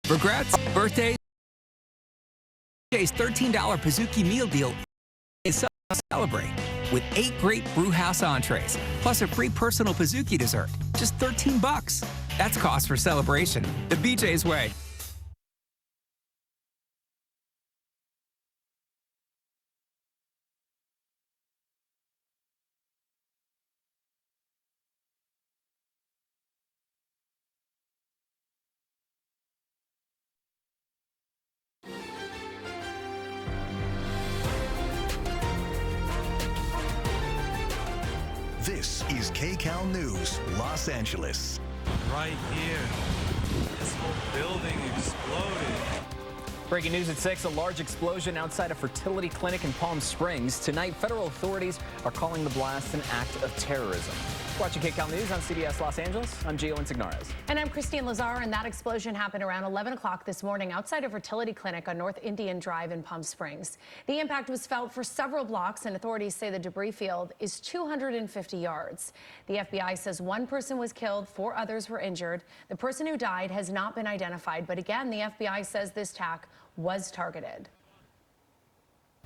Regrets, birthdays, today's $13 Pizookie meal deal is so celebrate with 8 great brewhouse entrees, plus a free personal Pizookie dessert. Just $13. That's cost for celebration. The BJ's way. This is KCAL News, Los Angeles. Right here, this whole building exploded. Breaking news at 6, a large explosion outside a fertility clinic in Palm Springs. Tonight, federal authorities are calling the blast an act of terrorism. Watching KCAL News on CBS Los Angeles, I'm Gio Insignares. And I'm Christine Lazar, and that explosion happened around 11 o'clock this morning outside a fertility clinic on North Indian Drive in Palm Springs. The impact was felt for several blocks, and authorities say the debris field is 250 yards. The FBI says 1 person was killed, 4 others were injured. The person who died has not been identified, but again, the FBI says this attack was targeted.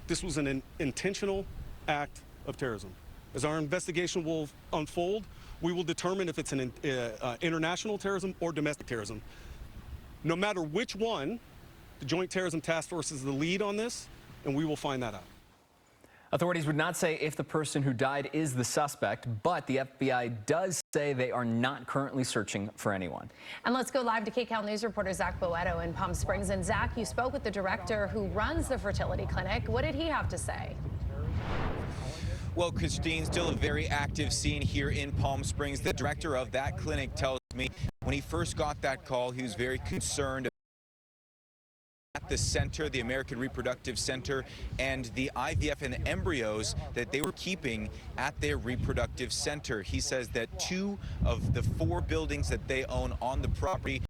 This was an intentional act of terrorism. As our investigation will unfold, we will determine if it's an international terrorism or domestic terrorism. No matter which one, the Joint Terrorism Task Force is the lead on this, and we will find that out. Authorities would not say if the person who died is the suspect, but the FBI does say they are not currently searching for anyone. And let's go live to KCAL News reporter Zach Boetto in Palm Springs. And Zach, you spoke with the director who runs the fertility clinic. What did he have to say? Well, Christine, still a very active scene here in Palm Springs. The director of that clinic tells me when he first got that call, he was very concerned at the center, the American Reproductive Center, and the IVF and the embryos that they were keeping at their reproductive center. He says that 2 of the 4 buildings that they own on the property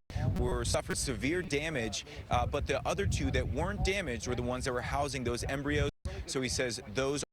suffered severe damage, but the other 2 that weren't damaged were the ones that were housing those embryos. So he says those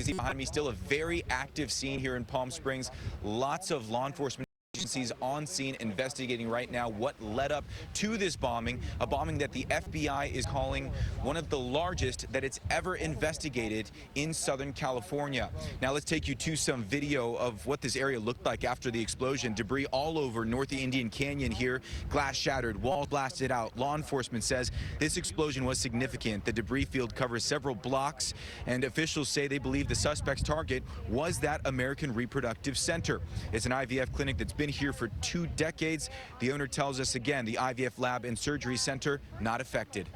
behind me. Still a very active scene here in Palm Springs. Lots of law enforcement agencies on scene investigating right now what led up to this bombing, a bombing that the FBI is calling one of the largest that it's ever investigated in Southern California. Now let's take you to some video of what this area looked like after the explosion. Debris all over North Indian Canyon here, glass shattered, walls blasted out. Law enforcement says this explosion was significant. The debris field covers several blocks, and officials say they believe the suspect's target was that American Reproductive Center. It's an IVF clinic that's been here for 2 decades. The owner tells us again, the IVF lab and surgery center not affected.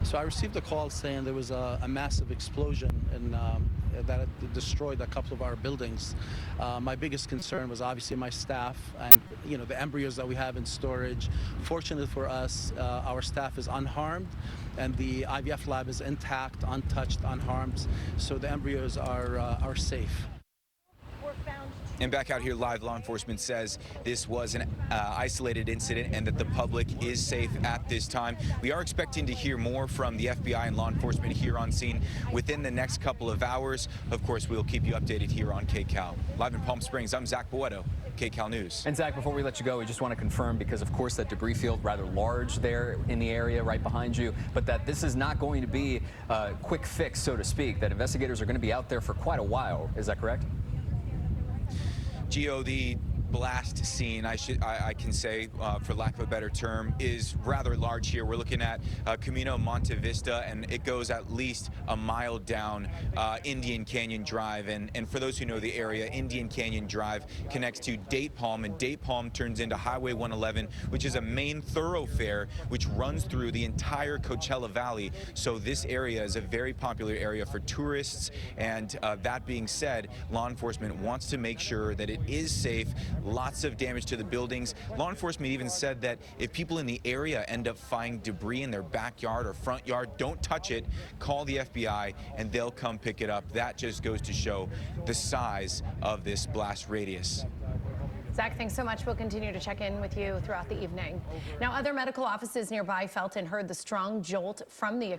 So I received a call saying there was a massive explosion and that it destroyed a couple of our buildings. My biggest concern was obviously my staff and the embryos that we have in storage. Fortunately for us, our staff is unharmed and the IVF lab is intact, untouched, unharmed. So the embryos are safe. And back out here live, law enforcement says this was an isolated incident and that the public is safe at this time. We are expecting to hear more from the FBI and law enforcement here on scene within the next couple of hours. Of course, we'll keep you updated here on KCAL. Live in Palm Springs, I'm Zach Boetto, KCAL News. And Zach, before we let you go, we just want to confirm, because of course that debris field rather large there in the area right behind you, but that this is not going to be a quick fix, so to speak, that investigators are going to be out there for quite a while. Is that correct? Gio, the blast scene, I can say, for lack of a better term, is rather large here. We're looking at Camino Monte Vista, and it goes at least a mile down Indian Canyon Drive. And for those who know the area, Indian Canyon Drive connects to Date Palm, and Date Palm turns into Highway 111, which is a main thoroughfare which runs through the entire Coachella Valley. So this area is a very popular area for tourists, and that being said, law enforcement wants to make sure that it is safe. Lots of damage to the buildings. Law enforcement even said that if people in the area end up finding debris in their backyard or front yard, don't touch it. Call the FBI and they'll come pick it up. That just goes to show the size of this blast radius. Zach, thanks so much. We'll continue to check in with you throughout the evening. Now, other medical offices nearby felt and heard the strong jolt from the